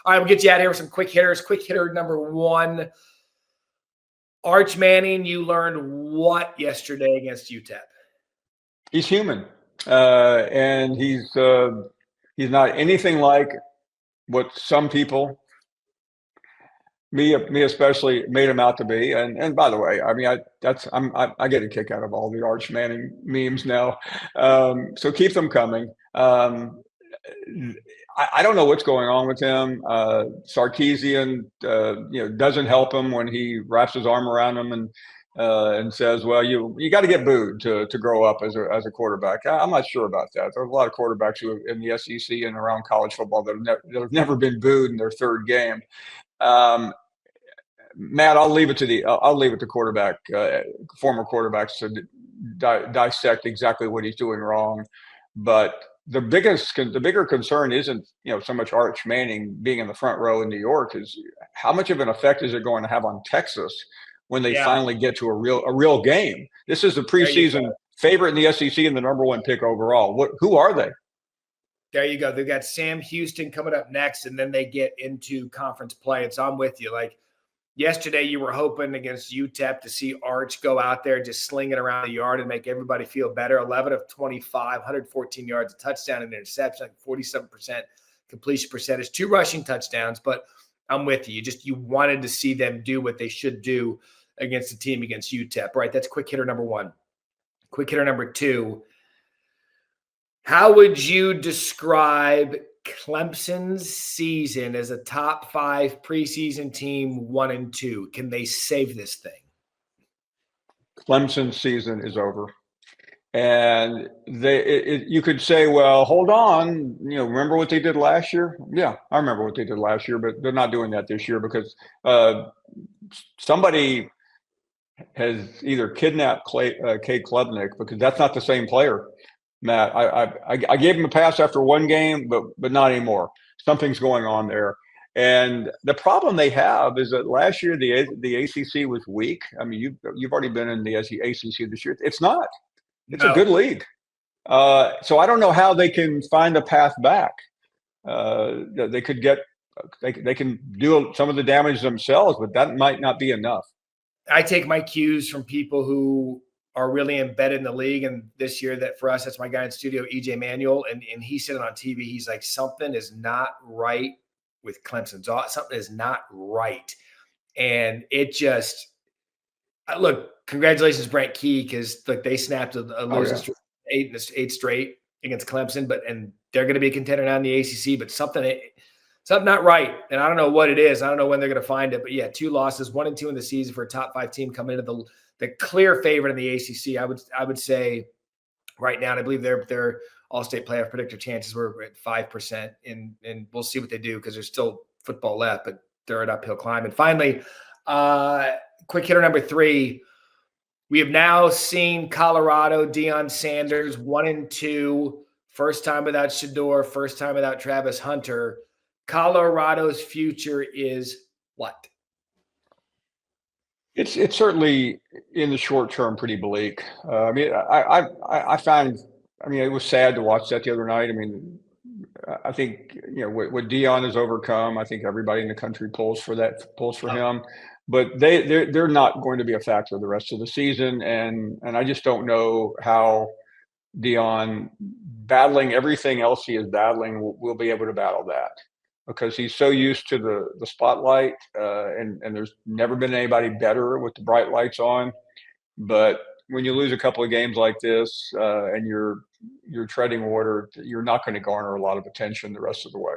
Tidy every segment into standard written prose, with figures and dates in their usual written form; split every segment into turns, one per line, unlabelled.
All right, we'll get you out of here with some quick hitters. Quick hitter number one, Arch Manning. You learned what yesterday against UTEP?
He's human, and he's not anything like what some people, me especially, made him out to be. And by the way, I mean, I get a kick out of all the Arch Manning memes now. So keep them coming. I don't know what's going on with him. Sarkisian, doesn't help him when he wraps his arm around him and says, "Well, you got to get booed to grow up as a quarterback." I'm not sure about that. There's a lot of quarterbacks who in the SEC and around college football that have never been booed in their third game. Matt, I'll leave it to quarterback, former quarterbacks to dissect exactly what he's doing wrong. But the bigger concern isn't so much Arch Manning being in the front row in New York, is how much of an effect is it going to have on Texas when they finally get to a real game. This is the preseason favorite in the SEC and the number one pick overall. Who are they?
There you go. They've got Sam Houston coming up next, and then they get into conference play. And so I'm with you. Like yesterday, you were hoping against UTEP to see Arch go out there, just sling it around the yard and make everybody feel better. 11 of 25, 114 yards, a touchdown and interception, like 47% completion percentage, 2 rushing touchdowns. But I'm with you. You wanted to see them do what they should do against the team against UTEP, right? That's quick hitter number one. Quick hitter number two. How would you describe Clemson's season as a top 5 preseason team, 1-2? Can they save this thing?
Clemson's season is over. And you could say, well, hold on, remember what they did last year? Yeah, I remember what they did last year, but they're not doing that this year because somebody has either kidnapped Cade Klubnik, because that's not the same player. Matt, I gave him a pass after one game, but not anymore. Something's going on there. And the problem they have is that last year the ACC was weak. I mean, you've already been in the ACC this year. It's not. It's a good league. So I don't know how they can find a path back. They can do some of the damage themselves, but that might not be enough.
I take my cues from people who are really embedded in the league. And this year, that for us, that's my guy in studio, EJ Manuel. And he said it on TV. He's like, something is not right with Clemson. Something is not right. And it just look, congratulations, Brent Key, because they snapped a losing streak, 8 straight against Clemson, and they're going to be a contender now in the ACC, but something not right. And I don't know what it is. I don't know when they're going to find it, but yeah, 2 losses, 1-2 in the season for a top 5 team coming into the clear favorite in the ACC. I would say right now, and I believe their all-state playoff predictor chances were at 5%, and we'll see what they do because there's still football left, but they're an uphill climb. And finally, quick hitter number 3. We have now seen Colorado, Deion Sanders, 1-2, first time without Shador, first time without Travis Hunter. Colorado's future is what?
It's certainly in the short term pretty bleak. I mean, I found, it was sad to watch that the other night. I mean, I think what Deion has overcome. I think everybody in the country pulls for him, but they're not going to be a factor the rest of the season. And I just don't know how Deion, battling everything else he is battling, will be able to battle that. Because he's so used to the spotlight, and there's never been anybody better with the bright lights on. But when you lose a couple of games like this, and you're treading water, you're not going to garner a lot of attention the rest of the way.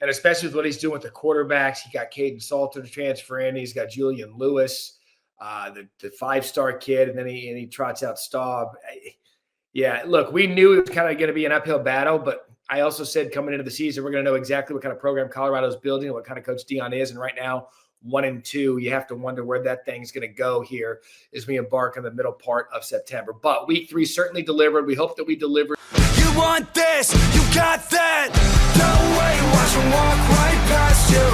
And especially with what he's doing with the quarterbacks, he got Caden Salter to transfer in. He's got Julian Lewis, the 5-star kid, and then he trots out Staub. Yeah, look, we knew it was kind of going to be an uphill battle, but I also said coming into the season, we're going to know exactly what kind of program Colorado's building and what kind of coach Deion is. And right now, 1-2, you have to wonder where that thing's going to go here as we embark on the middle part of September. But week 3 certainly delivered. We hope that we delivered.
You want this, you got that. No way, watch them walk right past you.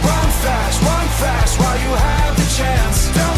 Run fast while you have the chance. Don't